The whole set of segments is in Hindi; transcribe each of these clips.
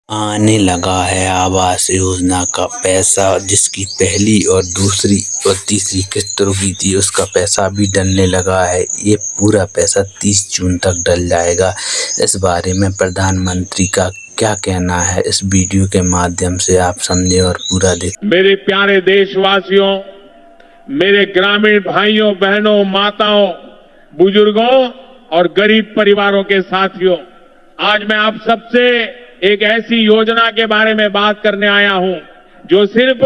आने लगा है आवास योजना का पैसा, जिसकी पहली और दूसरी और तीसरी किस्त रुकी थी उसका पैसा भी डलने लगा है। ये पूरा पैसा 30 जून तक डल जाएगा। इस बारे में प्रधानमंत्री का क्या कहना है, इस वीडियो के माध्यम से आप समझें और पूरा देखें। मेरे प्यारे देशवासियों, मेरे ग्रामीण भाइयों बहनों, माताओं, बुजुर्गों और गरीब परिवारों के साथियों, आज मैं आप सबसे एक ऐसी योजना के बारे में बात करने आया हूं जो सिर्फ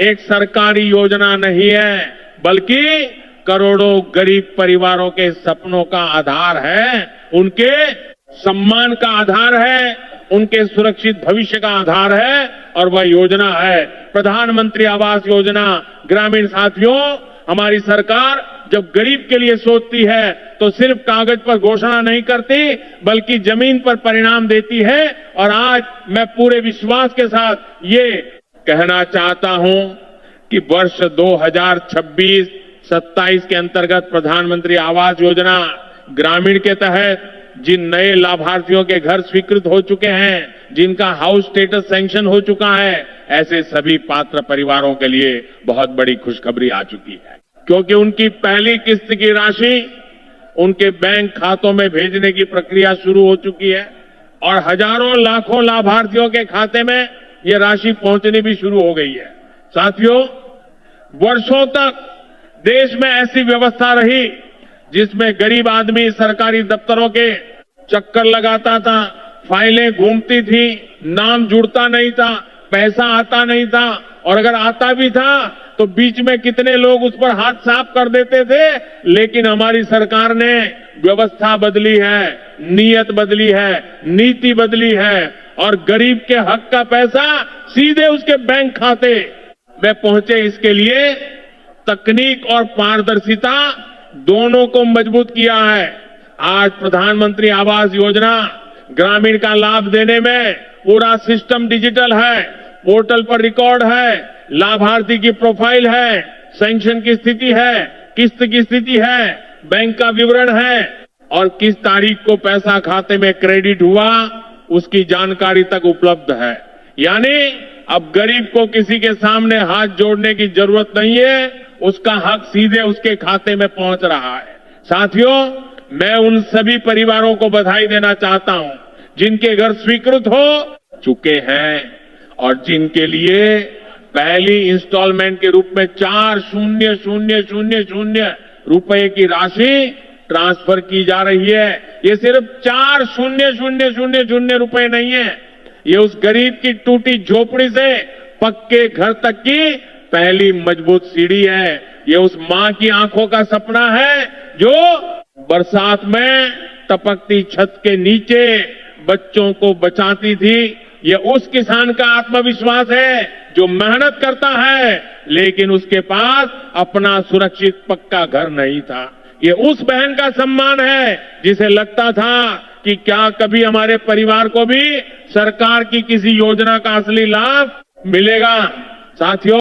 एक सरकारी योजना नहीं है, बल्कि करोड़ों गरीब परिवारों के सपनों का आधार है, उनके सम्मान का आधार है, उनके सुरक्षित भविष्य का आधार है। और वह योजना है प्रधानमंत्री आवास योजना। ग्रामीण साथियों, हमारी सरकार जब गरीब के लिए सोचती है तो सिर्फ कागज पर घोषणा नहीं करती, बल्कि जमीन पर परिणाम देती है। और आज मैं पूरे विश्वास के साथ ये कहना चाहता हूं कि वर्ष 2026-27 के अंतर्गत प्रधानमंत्री आवास योजना ग्रामीण के तहत जिन नए लाभार्थियों के घर स्वीकृत हो चुके हैं, जिनका हाउस स्टेटस सैंक्शन हो चुका है, ऐसे सभी पात्र परिवारों के लिए बहुत बड़ी खुशखबरी आ चुकी है, क्योंकि उनकी पहली किस्त की राशि उनके बैंक खातों में भेजने की प्रक्रिया शुरू हो चुकी है और हजारों लाखों लाभार्थियों के खाते में यह राशि पहुंचनी भी शुरू हो गई है। साथियों, वर्षों तक देश में ऐसी व्यवस्था रही जिसमें गरीब आदमी सरकारी दफ्तरों के चक्कर लगाता था, फाइलें घूमती थी, नाम जुड़ता नहीं था, पैसा आता नहीं था, और अगर आता भी था तो बीच में कितने लोग उस पर हाथ साफ कर देते थे। लेकिन हमारी सरकार ने व्यवस्था बदली है, नीयत बदली है, नीति बदली है और गरीब के हक का पैसा सीधे उसके बैंक खाते में पहुंचे, इसके लिए तकनीक और पारदर्शिता दोनों को मजबूत किया है। आज प्रधानमंत्री आवास योजना ग्रामीण का लाभ देने में पूरा सिस्टम डिजिटल है, पोर्टल पर रिकॉर्ड है, लाभार्थी की प्रोफाइल है, सैंक्शन की स्थिति है, किस्त की स्थिति है, बैंक का विवरण है और किस तारीख को पैसा खाते में क्रेडिट हुआ उसकी जानकारी तक उपलब्ध है। यानी अब गरीब को किसी के सामने हाथ जोड़ने की जरूरत नहीं है, उसका हक सीधे उसके खाते में पहुंच रहा है। साथियों, मैं उन सभी परिवारों को बधाई देना चाहता हूं जिनके घर स्वीकृत हो चुके हैं और जिनके लिए पहली इंस्टॉलमेंट के रूप में 4,000,000 रुपए की राशि ट्रांसफर की जा रही है। ये सिर्फ 4,000,000 रुपए नहीं है, ये उस गरीब की टूटी झोपड़ी से पक्के घर तक की पहली मजबूत सीढ़ी है। ये उस मां की आंखों का सपना है जो बरसात में टपकती छत के नीचे बच्चों को बचाती थी। ये उस किसान का आत्मविश्वास है जो मेहनत करता है लेकिन उसके पास अपना सुरक्षित पक्का घर नहीं था। ये उस बहन का सम्मान है जिसे लगता था कि क्या कभी हमारे परिवार को भी सरकार की किसी योजना का असली लाभ मिलेगा। साथियों,